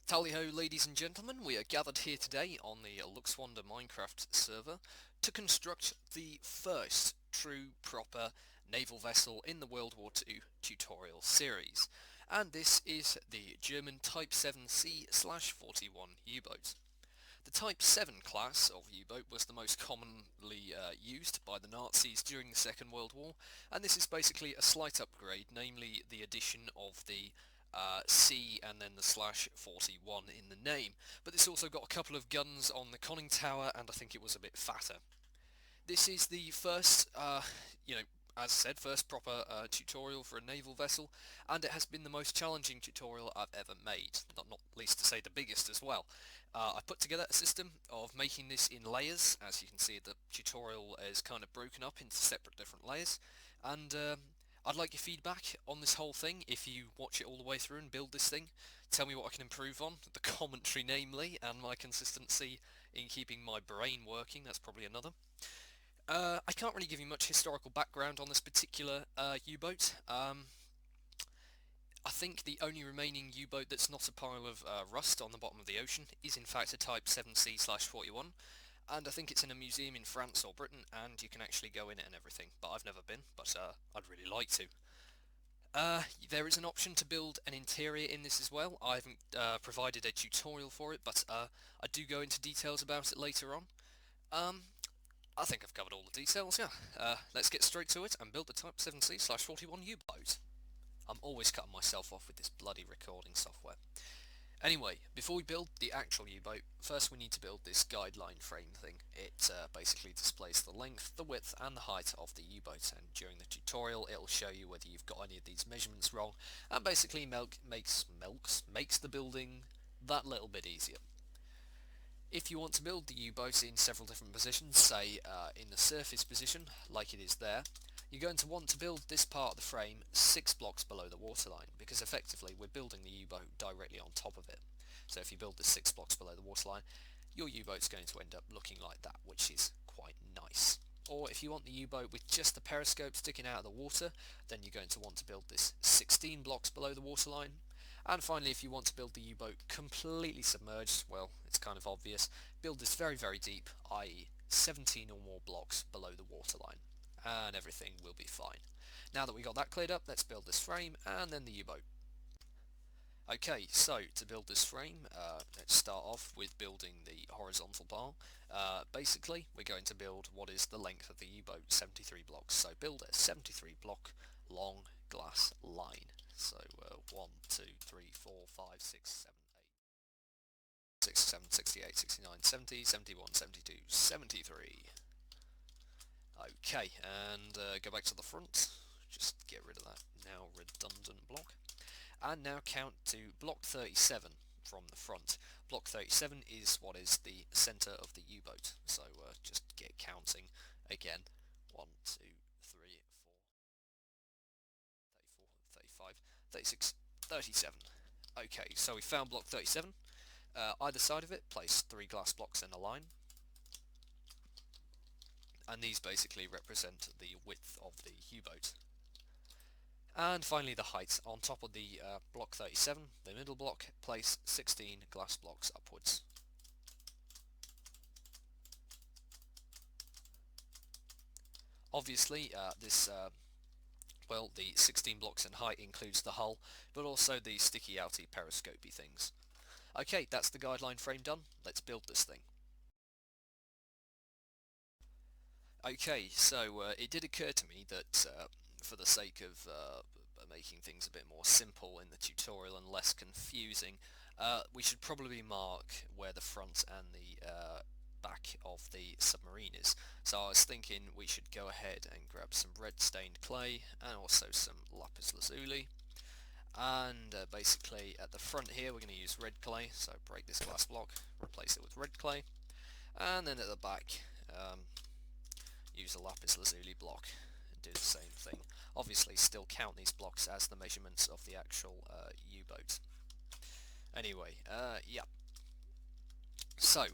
Tally-ho, ladies and gentlemen, we are gathered here today on the Luxwander Minecraft server to construct the first true proper naval vessel in the World War II tutorial series, and this is the German Type 7C/41 U-boat. The Type 7 class of U-boat was the most commonly used by the Nazis during the Second World War, and this is basically a slight upgrade, namely the addition of the C and then the /41 in the name. But this also got a couple of guns on the conning tower, and I think it was a bit fatter. This is the first, as I said, first proper tutorial for a naval vessel, and it has been the most challenging tutorial I've ever made, not least to say the biggest as well. I put together a system of making this in layers. As you can see, the tutorial is kind of broken up into separate different layers, and I'd like your feedback on this whole thing. If you watch it all the way through and build this thing, tell me what I can improve on, the commentary namely, and my consistency in keeping my brain working. That's probably another. I can't really give you much historical background on this particular U-boat. I think the only remaining U-boat that's not a pile of rust on the bottom of the ocean is in fact a Type 7C/41, and I think it's in a museum in France or Britain, and you can actually go in it and everything, but I've never been, but I'd really like to. There is an option to build an interior in this as well. I haven't provided a tutorial for it, but I do go into details about it later on. Um, I think I've covered all the details, yeah. Let's get straight to it and build the Type 7C/41 U-boat. I'm always cutting myself off with this bloody recording software. Anyway, before we build the actual U-boat, first we need to build this guideline frame thing. It basically displays the length, the width and the height of the U-boat, and during the tutorial it'll show you whether you've got any of these measurements wrong, and basically makes the building that little bit easier. If you want to build the U-boat in several different positions, say in the surface position, like it is there, you're going to want to build this part of the frame 6 blocks below the waterline, because effectively we're building the U-boat directly on top of it. So if you build this 6 blocks below the waterline, your U-boat's going to end up looking like that, which is quite nice. Or if you want the U-boat with just the periscope sticking out of the water, then you're going to want to build this 16 blocks below the waterline. And finally, if you want to build the U-boat completely submerged, well, it's kind of obvious, build this very, very deep, i.e. 17 or more blocks below the waterline, and everything will be fine. Now that we got that cleared up, let's build this frame and then the U-boat. Okay, so to build this frame, let's start off with building the horizontal bar. Basically, we're going to build what is the length of the U-boat, 73 blocks. So build a 73 block long glass line. So 1, 2, 3, 4, 5, 6, 7, 8, 67, 68, 69, 70, 71, 72, 73. Okay, and go back to the front. Just get rid of that now redundant block. And now count to block 37 from the front. Block 37 is what is the centre of the U-boat. So just get counting again. 1, 2, 3, 4, 34, 35, 36, 37. Okay, so we found block 37. Either side of it, place 3 glass blocks in a line. And these basically represent the width of the U-boat. And finally the height. On top of the block 37, the middle block, place 16 glass blocks upwards. Obviously the 16 blocks in height includes the hull, but also the sticky outy periscopy things. Okay, that's the guideline frame done. Let's build this thing. Okay, so it did occur to me that for the sake of making things a bit more simple in the tutorial and less confusing, we should probably mark where the front and the back of the submarine is. So I was thinking we should go ahead and grab some red stained clay and also some lapis lazuli. And basically at the front here we're going to use red clay, so break this glass block, replace it with red clay, and then at the back use a lapis lazuli block and do the same thing. Obviously still count these blocks as the measurements of the actual U-boat. Anyway, yeah. So,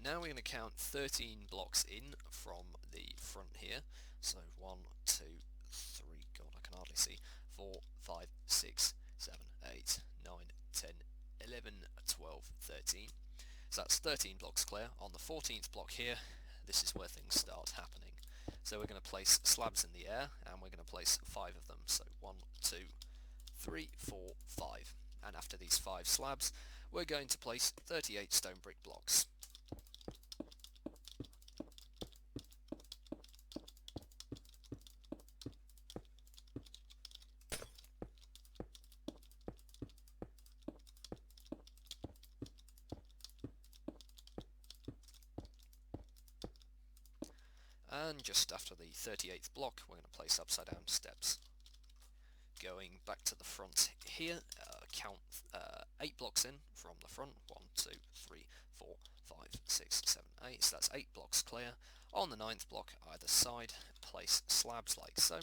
now we're going to count 13 blocks in from the front here. So 1, 2, 3, God I can hardly see, 4, 5, 6, 7, 8, 9, 10, 11, 12, 13. So that's 13 blocks clear. On the 14th block here, this is where things start happening. So we're going to place slabs in the air, and we're going to place 5 of them. So 1, 2, 3, 4, 5. And after these 5 slabs, we're going to place 38 stone brick blocks. And just after the 38th block, we're going to place upside down steps. Going back to the front here, count 8 blocks in from the front. 1, 2, 3, 4, 5, 6, 7, 8. So that's 8 blocks clear. On the 9th block, either side, place slabs like so.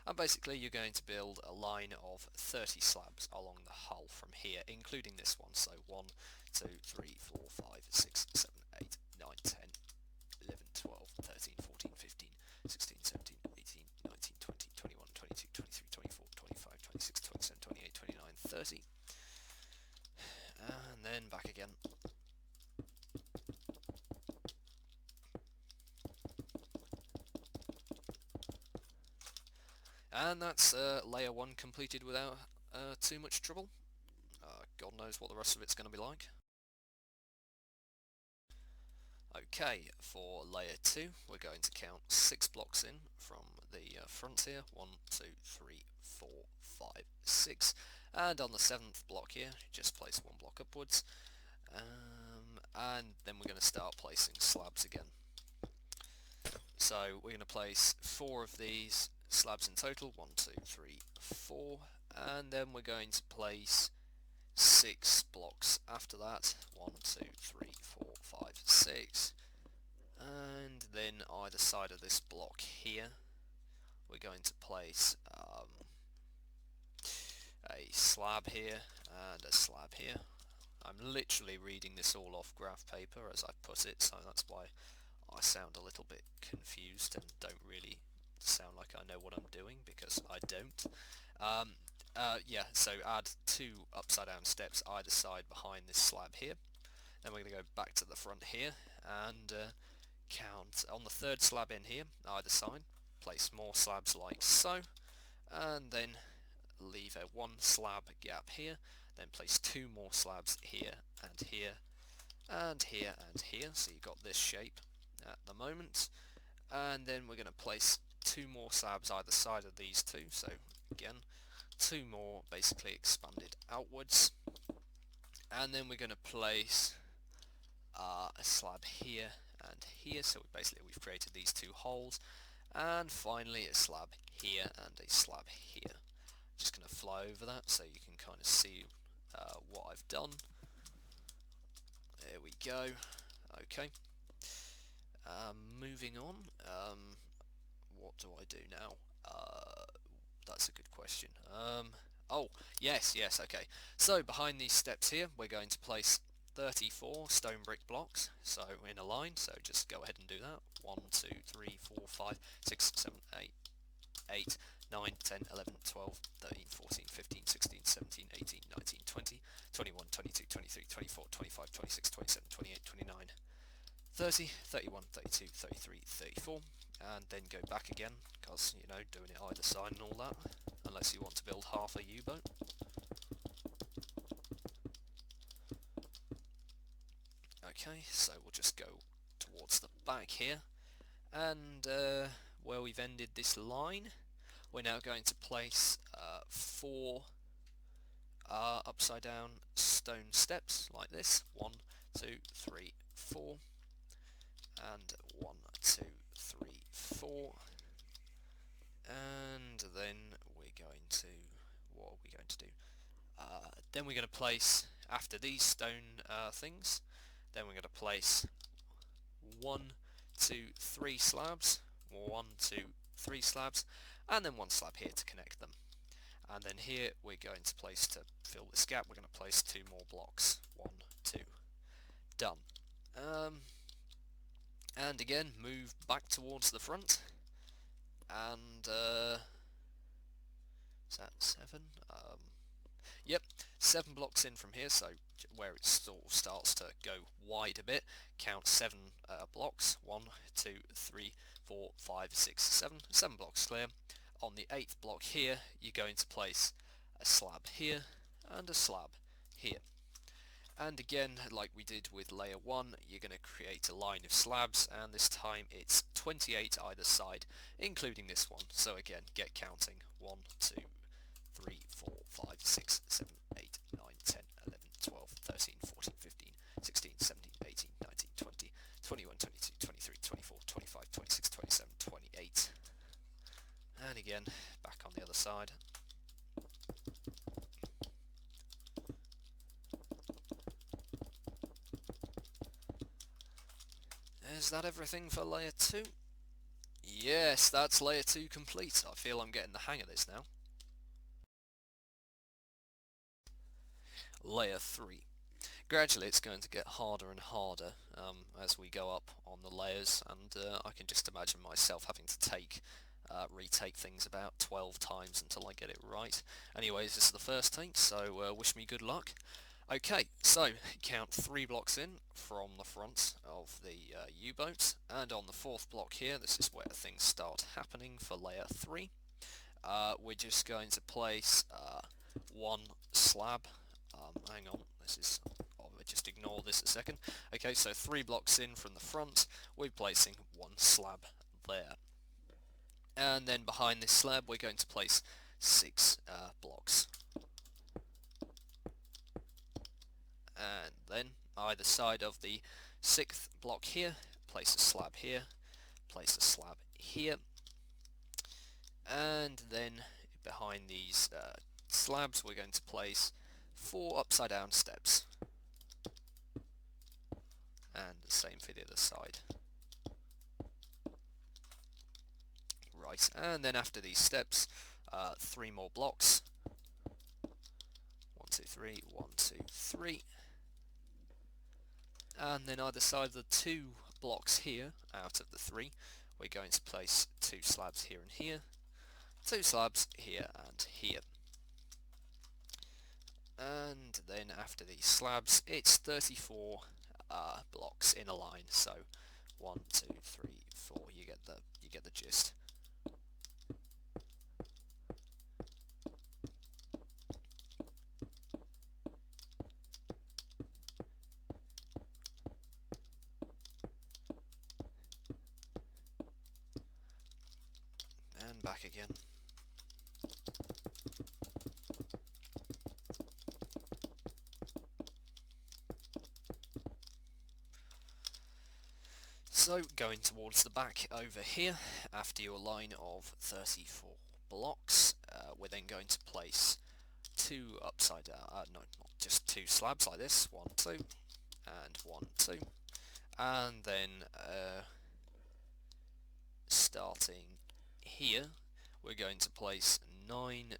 And basically you're going to build a line of 30 slabs along the hull from here, including this one. So 1, 2, 3, 4, 5, 6, 7, 8, 9, 10, 11, 12, 13, 14, 15, 16, 17, 18, 19, 20, 21, 22, 23, 24, 25, 26, 27, 28, 29, 30. And then back again. And that's layer 1 completed without too much trouble. God knows what the rest of it's going to be like. Okay, for layer 2 we're going to count 6 blocks in from the front here. 1, 2, 3, 4, 5, 6. And on the 7th block here, just place 1 block upwards. And then we're going to start placing slabs again. So we're going to place 4 of these slabs in total. 1, 2, 3, 4. And then we're going to place 6 blocks after that. 1, 2, 3, 4, 5, 6. And then either side of this block here, we're going to place a slab here and a slab here. I'm literally reading this all off graph paper as I put it, so that's why I sound a little bit confused and don't really sound like I know what I'm doing, because I don't. Yeah, so add 2 upside down steps either side behind this slab here. Then we're going to go back to the front here and count on the 3rd slab in here, either side, place more slabs like so, and then leave a 1 slab gap here, then place 2 more slabs here and here and here and here, so you've got this shape at the moment. And then we're going to place 2 more slabs either side of these 2, so again 2 more basically expanded outwards. And then we're going to place a slab here and here, so we've created these 2 holes. And finally a slab here and a slab here. Just going to fly over that so you can kind of see what I've done. There we go. Okay. Moving on. What do I do now? That's a good question. Oh, yes, okay. So behind these steps here, we're going to place 34 stone brick blocks, so in a line, so just go ahead and do that. 1, 2, 3, 4, 5, 6, 7, 8, 9, 10, 11, 12, 13, 14, 15, 16, 17, 18, 19, 20, 21, 22, 23, 24, 25, 26, 27, 28, 29, 30, 31, 32, 33, 34, and then go back again, because, you know, doing it either side and all that, unless you want to build half a U-boat. Okay, so we'll just go towards the back here, and where we've ended this line, we're now going to place 4 upside down stone steps like this. 1, 2, 3, 4, and 1, 2, 3, 4, and then we're going to, what are we going to do? Then we're going to place, after these stone things, then we're going to place 1, 2, 3 slabs, 1, 2, 3 slabs, and then 1 slab here to connect them. And then here we're going to place, to fill this gap, we're going to place 2 more blocks. 1, 2, done. And again, move back towards the front, and is that 7? Yep, 7 blocks in from here, so where it sort of starts to go wide a bit. Count 7 blocks. 1, 2, 3, 4, 5, 6, 7. 7 blocks clear. On the 8th block here, you're going to place a slab here and a slab here. And again, like we did with layer 1, you're going to create a line of slabs, and this time it's 28 either side, including this one. So again, get counting. 1, 2, 3, 4, 5, 6, 7, 8, 9, 10, 11, 12, 13, 14, 15, 16, 17, 18, 19, 20, 21, 22, 23, 24, 25, 26, 27, 28. And again, back on the other side. Is that everything for layer 2? Yes, that's layer 2 complete. I feel I'm getting the hang of this now. Layer 3. Gradually it's going to get harder and harder as we go up on the layers, and I can just imagine myself having to retake things about 12 times until I get it right. Anyways, this is the first take, so wish me good luck. Okay, so count 3 blocks in from the front of the U-boat, and on the 4th block here, this is where things start happening for layer 3. We're just going to place one slab. Hang on, just ignore this a second. Okay, so 3 blocks in from the front, we're placing one slab there. And then behind this slab, we're going to place 6 blocks. And then either side of the 6th block here, place a slab here, place a slab here, and then behind these slabs we're going to place 4 upside down steps, and the same for the other side. Right, and then after these steps, 3 more blocks. 1, 2, 3, 1, 2, 3. And then either side of the 2 blocks here, out of the 3, we're going to place 2 slabs here and here, 2 slabs here and here. And then after these slabs, it's 34 blocks in a line. So 1, 2, 3, 4. You get the gist. And back again. So going towards the back over here, after your line of 34 blocks, we're then going to place 2 upside down, no, not just 2 slabs like this, 1, 2, and 1, 2, and then starting here, we're going to place 9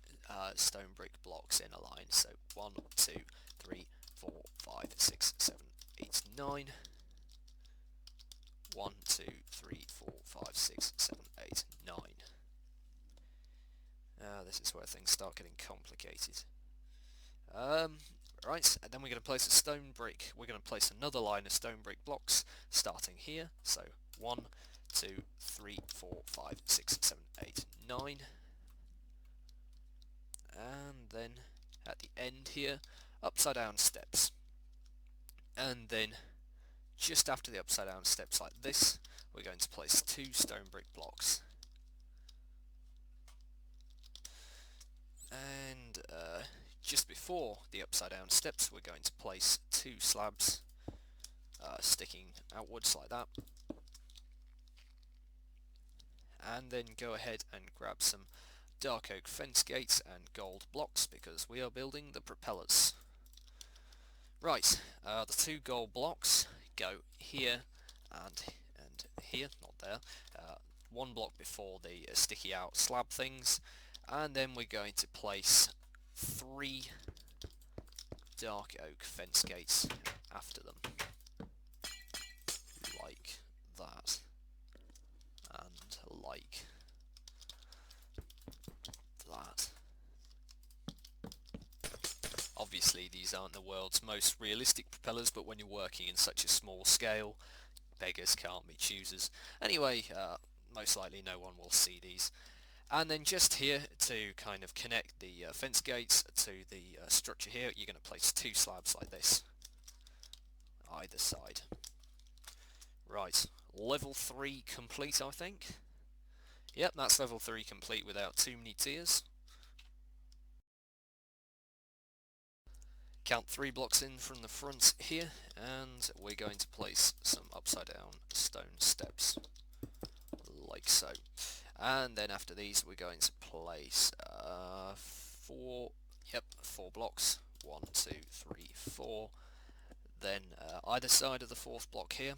stone brick blocks in a line. So 1, 2, 3, 4, 5, 6, 7, 8, 9. 1, 2, 3, 4, 5, 6, 7, 8, 9. This is where things start getting complicated. Right, and then we're going to place a stone brick. We're going to place another line of stone brick blocks starting here. So 1, 2, 3, 4, 5, 6, 7, 8, 9. And then at the end here, upside down steps. And then just after the upside down steps like this, we're going to place 2 stone brick blocks. And just before the upside down steps, we're going to place 2 slabs sticking outwards like that. And then go ahead and grab some dark oak fence gates and gold blocks, because we are building the propellers. Right, the 2 gold blocks go here and here, not there, 1 block before the sticky out slab things, and then we're going to place 3 dark oak fence gates after them, like that, and like that. obviously these aren't the world's most realistic propellers, but when you're working in such a small scale, beggars can't be choosers. Anyway, most likely no one will see these. And then just here to kind of connect the fence gates to the structure here, you're going to place two slabs like this, either side. Right, level 3 complete, I think. Yep, that's level 3 complete without too many tears. Count 3 blocks in from the front here, and we're going to place some upside down stone steps, like so. And then after these we're going to place 4 blocks, 1, 2, 3, 4. Then either side of the fourth block here,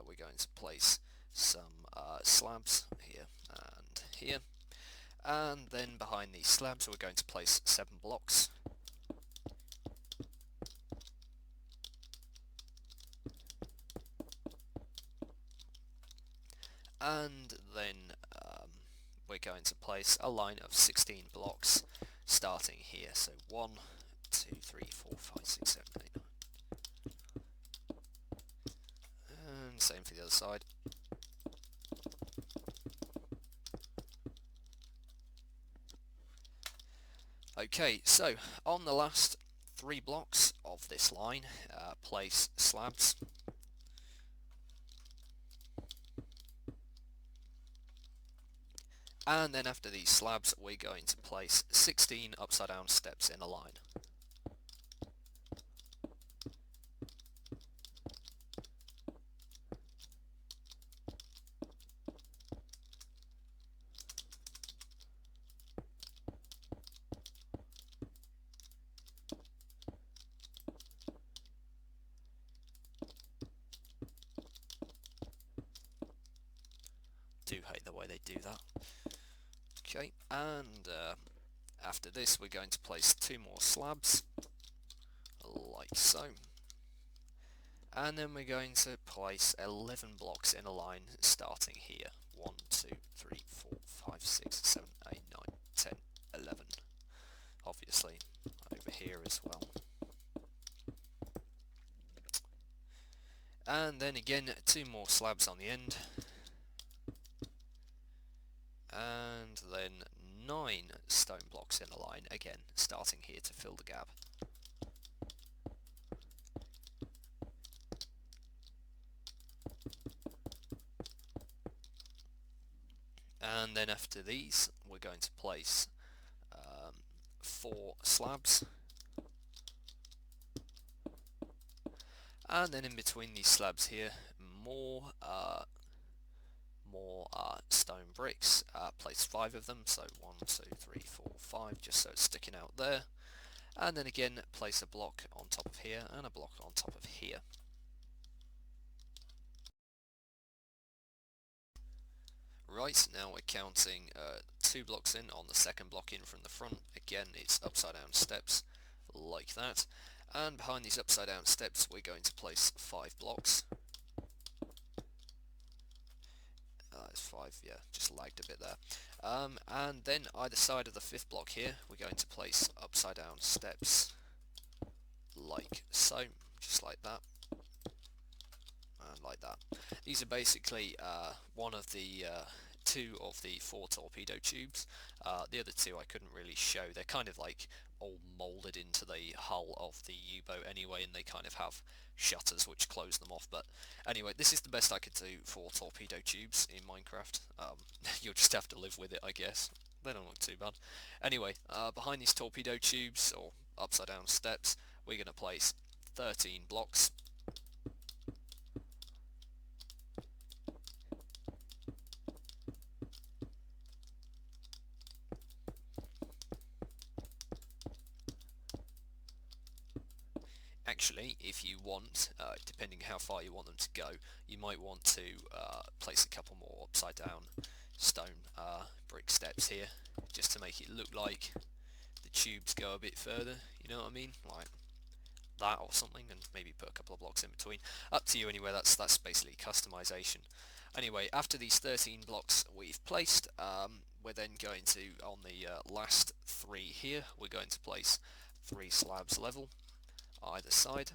we're going to place some slabs here and here. And then behind these slabs we're going to place 7 blocks. And then we're going to place a line of 16 blocks starting here. So 1, 2, 3, 4, 5, 6, 7, 8, 9. And same for the other side. Okay, so on the last 3 blocks of this line, place slabs. And then after these slabs we're going to place 16 upside down steps in a line. Do hate the way they do that. Okay, and after this we're going to place 2 more slabs, like so. And then we're going to place 11 blocks in a line starting here. 1, 2, 3, 4, 5, 6, 7, 8, 9, 10, 11. Obviously over here as well. And then again 2 more slabs on the end. And then 9 stone blocks in a line, again starting here to fill the gap. And then after these we're going to place 4 slabs, and then in between these slabs here more stone bricks, place 5 of them, so 1, 2, 3, 4, 5, just so it's sticking out there. And then again place a block on top of here and a block on top of here. Right, now we're counting 2 blocks in on the second block in from the front. Again it's upside down steps like that, and behind these upside down steps we're going to place 5 blocks. It's 5, yeah, just lagged a bit there. And then either side of the 5th block here we're going to place upside down steps like so, just like that, and like that. These are basically one of the 2 of the 4 torpedo tubes. The other 2 I couldn't really show. They're kind of like all moulded into the hull of the U-boat anyway, and they kind of have shutters which close them off. But anyway, this is the best I could do for torpedo tubes in Minecraft. You'll just have to live with it, I guess. They don't look too bad. Anyway, behind these torpedo tubes, or upside down steps, we're going to place 13 blocks. Actually, if you want, depending how far you want them to go, you might want to place a couple more upside down stone brick steps here, just to make it look like the tubes go a bit further, you know what I mean? Like that or something, and maybe put a couple of blocks in between. Up to you anyway, that's basically customization. Anyway, after these 13 blocks we've placed, we're then going to, on the last 3 here, we're going to place 3 slabs level either side,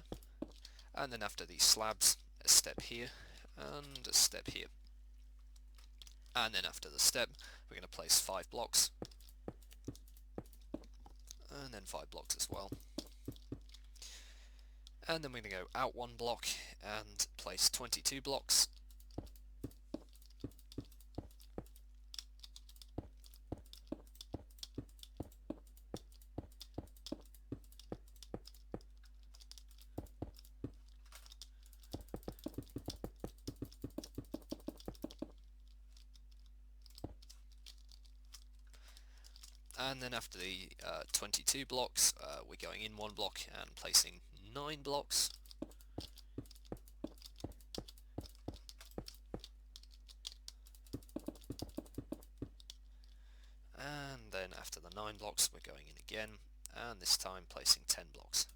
and then after these slabs a step here and a step here, and then after the step we're going to place 5 blocks and then 5 blocks as well, and then we're going to go out 1 block and place 22 blocks, and then after the 22 blocks we're going in 1 block and placing 9 blocks, and then after the 9 blocks we're going in again, and this time placing 10 blocks.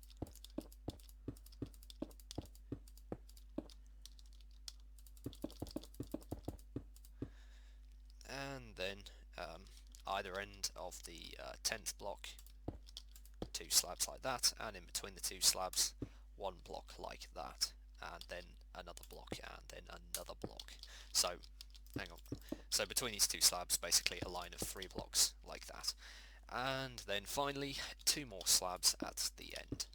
And then either end of the 10th block 2 slabs like that, and in between the 2 slabs 1 block like that, and then another block, and then another block. So hang on, so between these 2 slabs basically a line of 3 blocks like that, and then finally 2 more slabs at the end.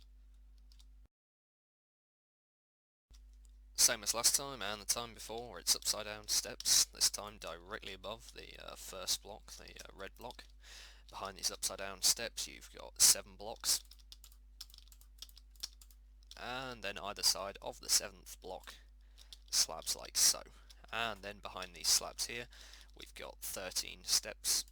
Same as last time and the time before, it's upside down steps, this time directly above the first block, the red block. Behind these upside down steps you've got 7 blocks, and then either side of the 7th block slabs like so, and then behind these slabs here we've got 13 steps,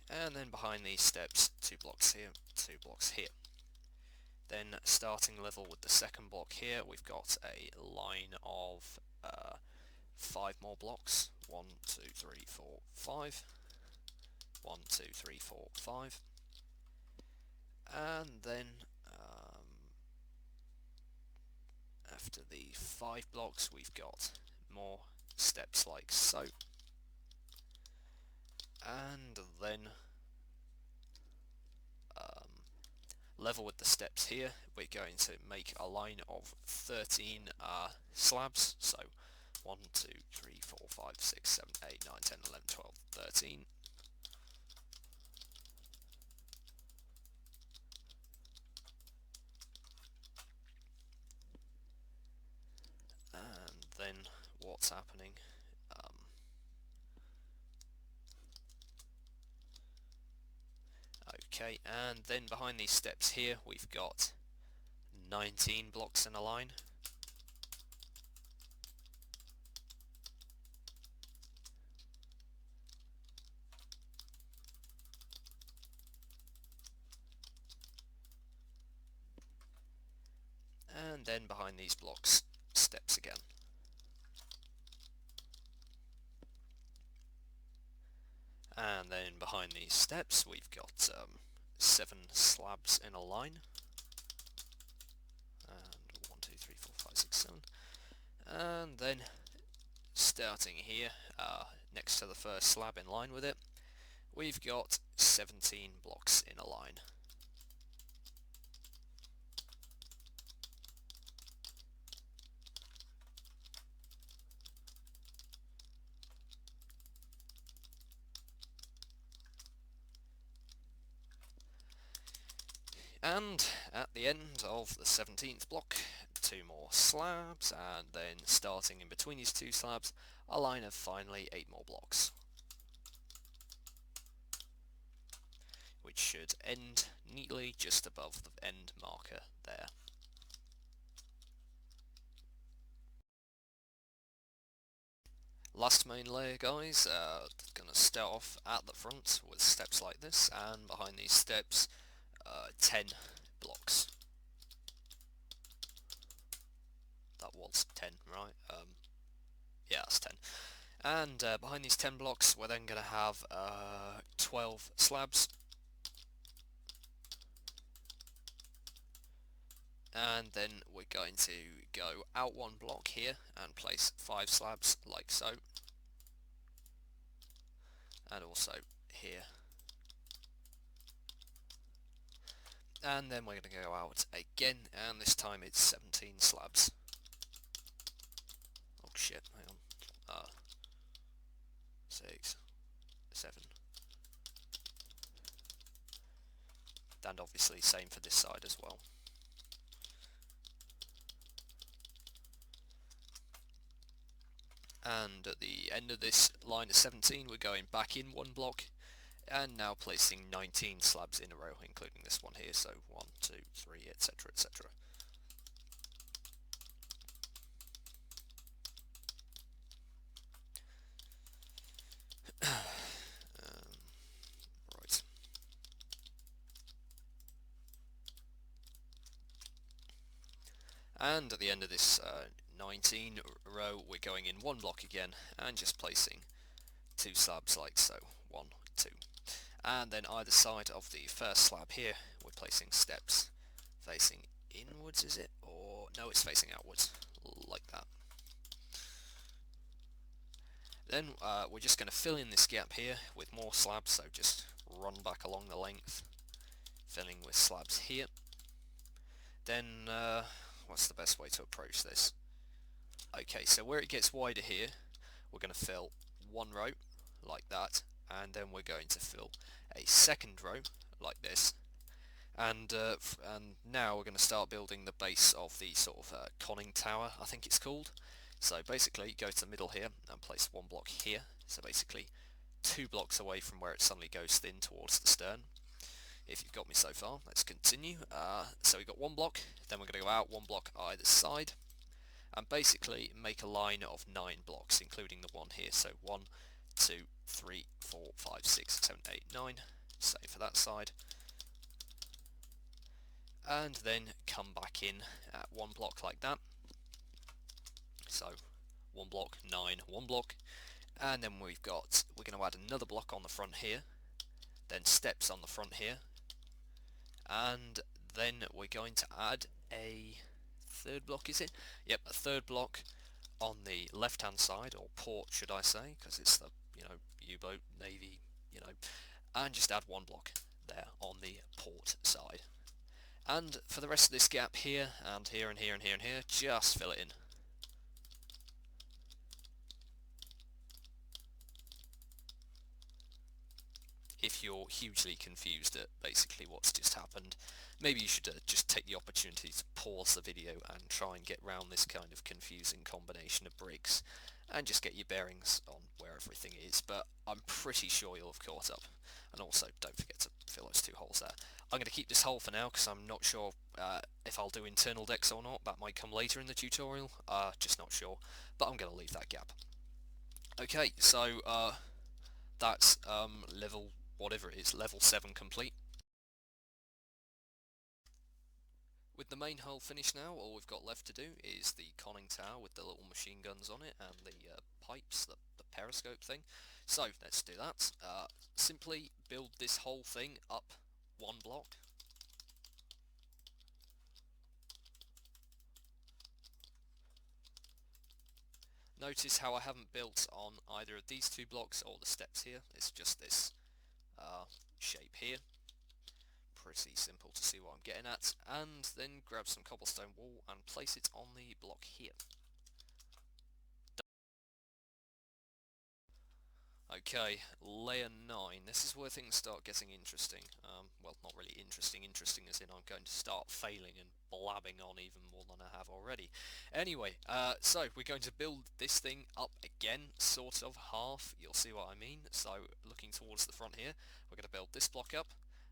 and then behind these steps 2 blocks here, 2 blocks here. Then starting level with the 2nd block here we've got a line of 5 more blocks, 1, 2, 3, 4, 5, 1, 2, 3, 4, 5, and then after the 5 blocks we've got more steps like so, and then level with the steps here. We're going to make a line of 13 slabs, so 1, 2, 3, 4, 5, 6, 7, 8, 9, 10, 11, 12, 13. And then what's happening? Okay, and then behind these steps here we've got 19 blocks in a line. And then behind these blocks, steps again. And then behind these steps we've got 7 slabs in a line. And 1, 2, 3, 4, 5, 6, 7. And then starting here, next to the first slab in line with it, we've got 17 blocks in a line. And at the end of the 17th block, 2 more slabs, and then starting in between these 2 slabs, a line of finally 8 more blocks, which should end neatly just above the end marker there. Last main layer, guys, gonna start off at the front with steps like this, and behind these steps 10 blocks. That was 10, right? Yeah, that's 10. And behind these 10 blocks we're then going to have 12 slabs, and then we're going to go out one block here and place 5 slabs like so, and also here, and then we're going to go out again, and this time it's 17 slabs. Oh shit, hang on. 6, 7, and obviously same for this side as well. And at the end of this line of 17 we're going back in one block and now placing 19 slabs in a row, including this one here, so 1, 2, 3, etc, etc. Right. And at the end of this 19 row we're going in one block again and just placing 2 slabs like so, 1, 2. And then either side of the first slab here we're placing steps facing inwards, is it? Or no, it's facing outwards, like that. Then we're just going to fill in this gap here with more slabs, so just run back along the length, filling with slabs here. Then what's the best way to approach this? Okay, so where it gets wider here, we're going to fill one row like that, and then we're going to fill a second row like this, and now we're going to start building the base of the sort of conning tower, I think it's called. So basically go to the middle here and place one block here, so basically 2 blocks away from where it suddenly goes thin towards the stern. If you've got me so far, let's continue. So we've got one block, then we're going to go out one block either side, and basically make a line of 9 blocks, including the one here. So 1, 2, 3, 4, 5, 6, 7, 8, 9. Same for that side. And then come back in at one block like that. So 1 block, 9, 1 block. And then we're going to add another block on the front here, then steps on the front here, and then we're going to add a third block, is it? Yep, a third block on the left hand side, or port should I say, because it's the, U-boat, navy, and just add 1 block there on the port side. And for the rest of this gap here, and here, and here, and here, and here, just fill it in. If you're hugely confused at basically what's just happened, maybe you should just take the opportunity to pause the video and try and get round this kind of confusing combination of bricks and just get your bearings on where everything is, but I'm pretty sure you'll have caught up. And also, don't forget to fill those 2 holes there. I'm going to keep this hole for now because I'm not sure if I'll do internal decks or not. That might come later in the tutorial, just not sure, but I'm going to leave that gap. Okay, so that's level whatever it is, level 7 complete. With the main hull finished now, all we've got left to do is the conning tower with the little machine guns on it and the pipes, the periscope thing. So let's do that. Simply build this whole thing up 1 block. Notice how I haven't built on either of these 2 blocks or the steps here. It's just this shape here. Pretty simple to see what I'm getting at. And then grab some cobblestone wool and place it on the block here. Okay, layer 9. This is where things start getting interesting. Well, not really interesting as in I'm going to start failing and blabbing on even more than I have already. Anyway, so we're going to build this thing up again, sort of half, you'll see what I mean. So looking towards the front here, we're going to build this block up,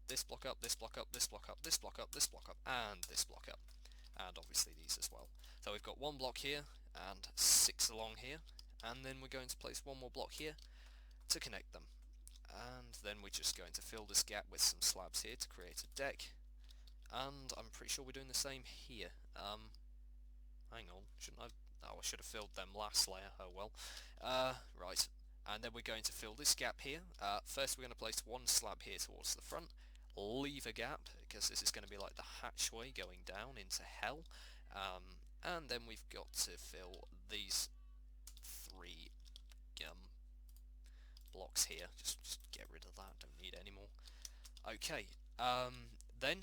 this block up, this block up, this block up, this block up, this block up, and this block up. And obviously these as well. So we've got 1 block here, and 6 along here, and then we're going to place 1 more block here to connect them. And then we're just going to fill this gap with some slabs here to create a deck. And I'm pretty sure we're doing the same here. Hang on, shouldn't I? Oh, I should have filled them last layer, oh well. Right, and then we're going to fill this gap here. First we're going to place 1 slab here towards the front, leave a gap, because this is going to be like the hatchway going down into hell. And then we've got to fill these 3 blocks here. Just get rid of that, don't need it anymore. Okay, then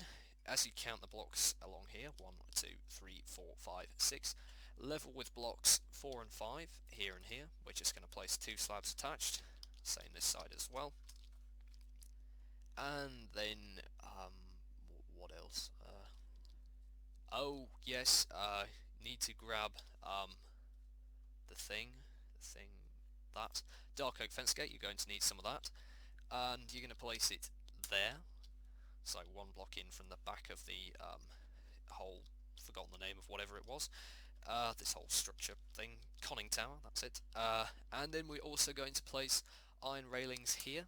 as you count the blocks along here, 1, 2, 3, 4, 5, 6, level with blocks 4 and 5 here and here. We're just going to place 2 slabs attached, same this side as well. And then, what else? Oh yes, need to grab the thing, that dark oak fence gate. You're going to need some of that, and you're going to place it there. So 1 block in from the back of the whole, forgotten the name of whatever it was, this whole structure thing, conning tower, that's it. And then we're also going to place iron railings here,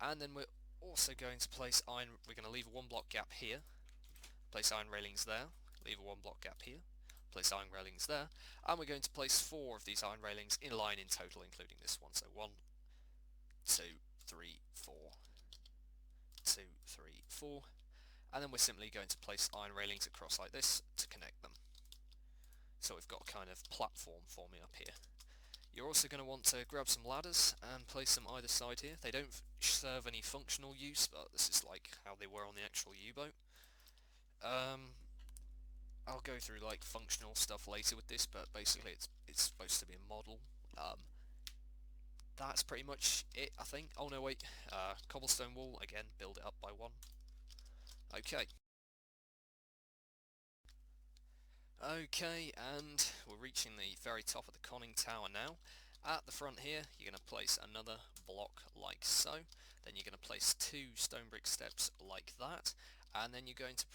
and then we're also going to place we're going to leave a 1 block gap here, place iron railings there, leave a 1 block gap here, place iron railings there, and we're going to place 4 of these iron railings in line in total, including this one. So 1, 2, 3, 4, 2, 3, 4, and then we're simply going to place iron railings across like this to connect them. So we've got a kind of platform forming up here. You're also going to want to grab some ladders and place them either side here. They don't serve any functional use, but this is like how they were on the actual U-boat. I'll go through like functional stuff later with this, but basically it's supposed to be a model. That's pretty much it, I think. Oh no, wait. Cobblestone wall, again, build it up by 1. Okay. Okay, and we're reaching the very top of the conning tower now. At the front here, you're going to place another block like so. Then you're going to place 2 stone brick steps like that. And then you're going to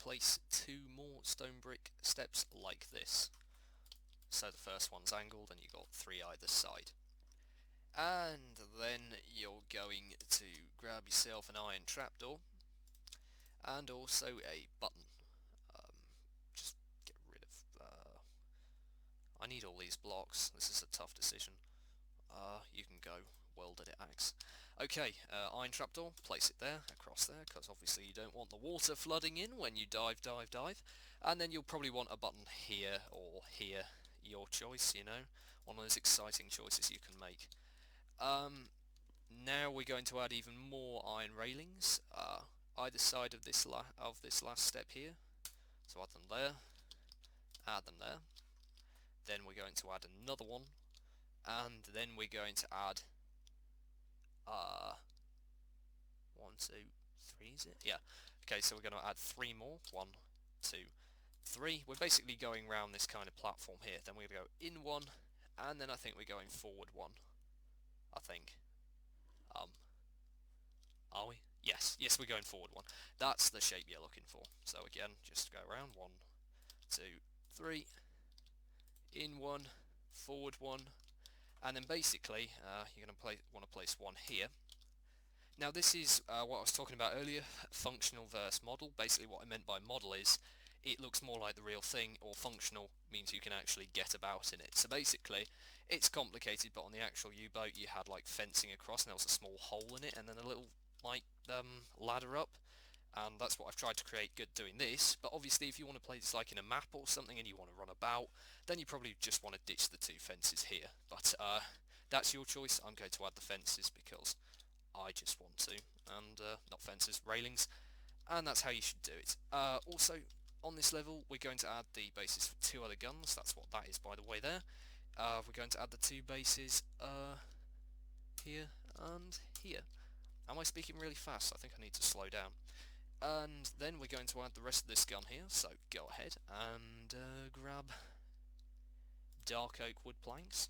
place 2 more stone brick steps like this. So the first one's angled and you've got 3 either side. And then you're going to grab yourself an iron trapdoor and also a button. Just get rid of... I need all these blocks. This is a tough decision. You can go, welded it axe. Okay, iron trapdoor, place it there, across there, because obviously you don't want the water flooding in when you dive. And then you'll probably want a button here or here, your choice, you know, one of those exciting choices you can make. Now we're going to add even more iron railings, either side of this last step here. So add them there, add them there. Then we're going to add another one, and then we're going to add 1, 2, 3, is it? Yeah. Okay, so we're going to add 3 more. 1, 2, 3. We're basically going around this kind of platform here. Then we're going to go in 1, and then I think we're going forward 1. I think. Are we? Yes, we're going forward 1. That's the shape you're looking for. So again, just go around 1, 2, 3, in 1, forward 1, and then basically you're going to want to place 1 here. Now this is what I was talking about earlier, functional versus model. Basically what I meant by model is it looks more like the real thing, or functional means you can actually get about in it. So basically it's complicated, but on the actual U-boat you had like fencing across and there was a small hole in it and then a little like ladder up, and that's what I've tried to create good doing this. But obviously if you want to play this like in a map or something and you want to run about, then you probably just want to ditch the 2 fences here. But that's your choice. I'm going to add the fences because I just want to, and not fences, railings, and that's how you should do it. Also, on this level, we're going to add the bases for 2 other guns. That's what that is, by the way, there. We're going to add the 2 bases here and here. Am I speaking really fast? I think I need to slow down. And then we're going to add the rest of this gun here, so go ahead and grab dark oak wood planks,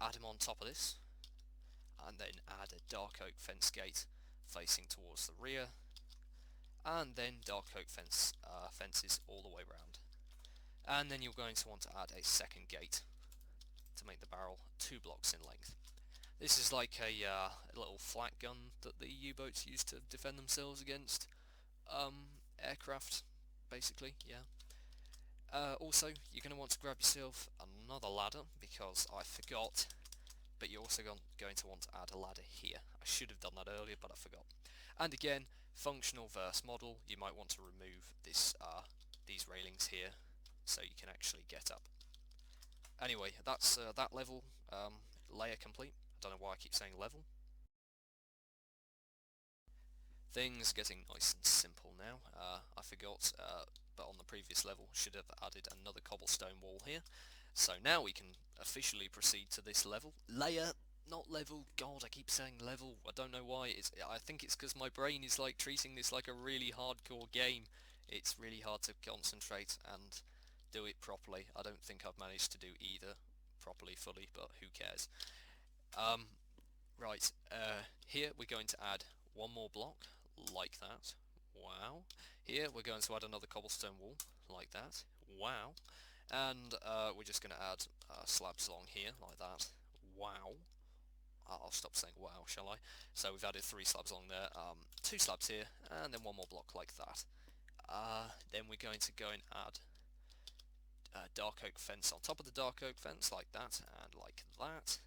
add them on top of this, and then add a dark oak fence gate facing towards the rear, and then dark oak fences all the way around. And then you're going to want to add a second gate to make the barrel 2 blocks in length. This is like a little flak gun that the U-boats use to defend themselves against aircraft, basically, yeah. Also, you're going to want to grab yourself another ladder, because I forgot but you're also going to want to add a ladder here. I should have done that earlier, but I forgot. And again, functional verse model, you might want to remove this these railings here so you can actually get up. Anyway, that's that level layer complete. I don't know why I keep saying level. Things getting nice and simple now. I forgot, but on the previous level should have added another cobblestone wall here. So now we can officially proceed to this level. Layer, not level. God, I keep saying level. I don't know why. I think it's because my brain is like treating this like a really hardcore game. It's really hard to concentrate and do it properly. I don't think I've managed to do either properly, fully, but who cares. Right, here we're going to add one more block, like that. Wow. Here we're going to add another cobblestone wall, like that. Wow. And we're just going to add slabs along here, like that. Wow. I'll stop saying wow, shall I? So we've added 3 slabs along there, 2 slabs here, and then one more block like that. Then we're going to go and add dark oak fence on top of the dark oak fence, like that, and like that.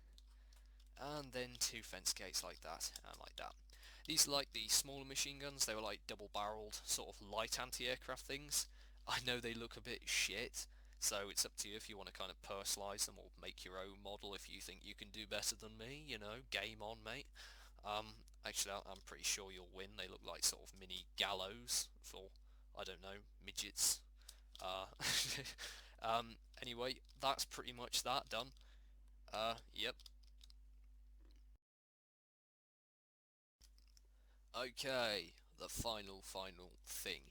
And then 2 fence gates like that, and like that. These are like the smaller machine guns. They were like double-barreled, sort of light anti-aircraft things. I know they look a bit shit, so it's up to you if you want to kind of personalise them or make your own model if you think you can do better than me, you know, game on, mate. Actually, I'm pretty sure you'll win. They look like sort of mini gallows for, I don't know, midgets. Uh, anyway, that's pretty much that done. Yep. Okay, the final thing.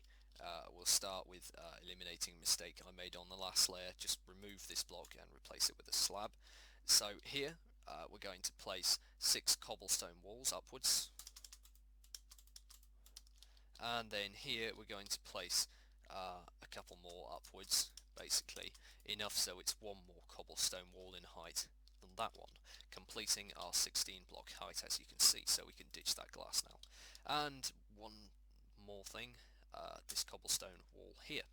We'll start with eliminating a mistake I made on the last layer. Just remove this block and replace it with a slab. So here, we're going to place 6 cobblestone walls upwards. And then here we're going to place a couple more upwards, basically enough so it's 1 more cobblestone wall in height than that one, completing our 16 block height, as you can see, so we can ditch that glass now. And one more thing, this cobblestone wall here.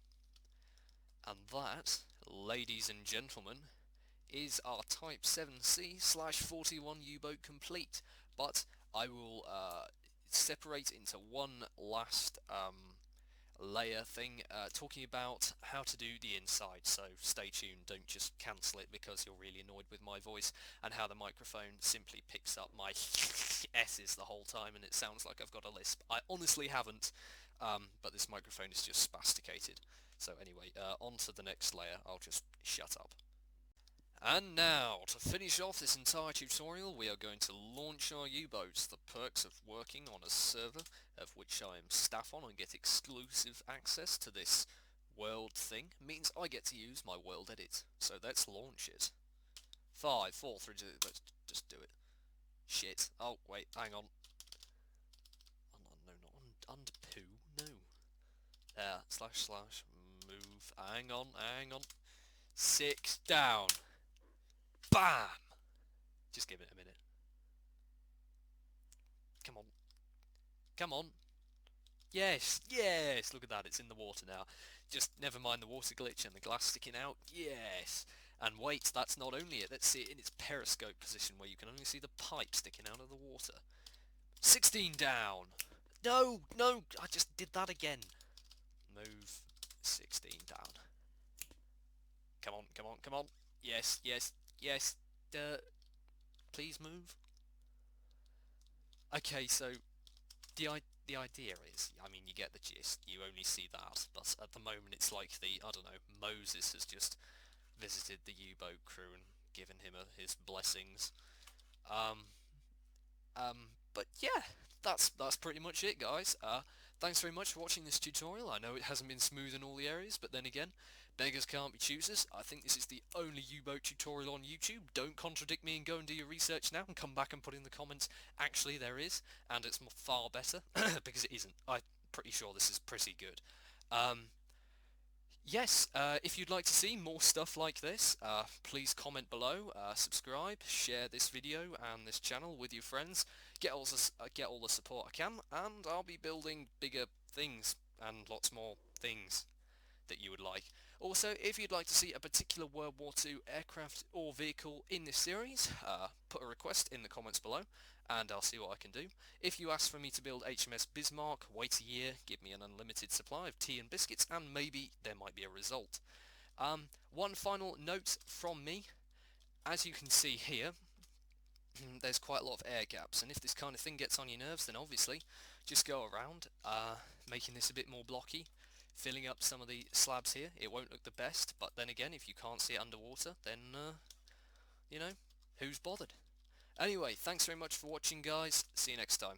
And that, ladies and gentlemen, is our Type 7C/41 U-boat complete. But I will separate into one last layer thing, talking about how to do the inside, so stay tuned, don't just cancel it because you're really annoyed with my voice, and how the microphone simply picks up my S's the whole time and it sounds like I've got a lisp. I honestly haven't, but this microphone is just spasticated. So anyway, on to the next layer. I'll just shut up. And now, to finish off this entire tutorial, we are going to launch our U-boats. The perks of working on a server of which I am staff on and get exclusive access to this world thing means I get to use my world edit. So let's launch it. 5, 4, 3, 2, let's just do it. Shit. Oh, wait, hang on. Oh, no, not under poo, no. There, / move, hang on. 6, down. BAM! Just give it a minute. Come on. Come on. Yes, yes! Look at that, it's in the water now. Just never mind the water glitch and the glass sticking out. Yes! And wait, that's not only it. Let's see it in its periscope position where you can only see the pipe sticking out of the water. 16 down! No! No! I just did that again. Move 16 down. Come on, come on, come on. Yes, yes, yes. Please move. Okay, so the idea is, I mean, you get the gist. You only see that, but at the moment it's like I don't know, Moses has just visited the U-boat crew and given him his blessings. But yeah, that's pretty much it, guys. Thanks very much for watching this tutorial. I know it hasn't been smooth in all the areas, but then again, beggars can't be choosers. I think this is the only U-boat tutorial on YouTube. Don't contradict me and go and do your research now and come back and put in the comments, actually there is, and it's far better, because it isn't. I'm pretty sure this is pretty good. Yes, if you'd like to see more stuff like this, please comment below, subscribe, share this video and this channel with your friends, get all the support I can, and I'll be building bigger things and lots more things that you would like. Also, if you'd like to see a particular World War II aircraft or vehicle in this series, put a request in the comments below, and I'll see what I can do. If you ask for me to build HMS Bismarck, wait a year, give me an unlimited supply of tea and biscuits, and maybe there might be a result. One final note from me. As you can see here, there's quite a lot of air gaps, and if this kind of thing gets on your nerves, then obviously just go around making this a bit more blocky, filling up some of the slabs here. It won't look the best, but then again, if you can't see it underwater, then you know, who's bothered? Anyway, thanks very much for watching, guys. See you next time.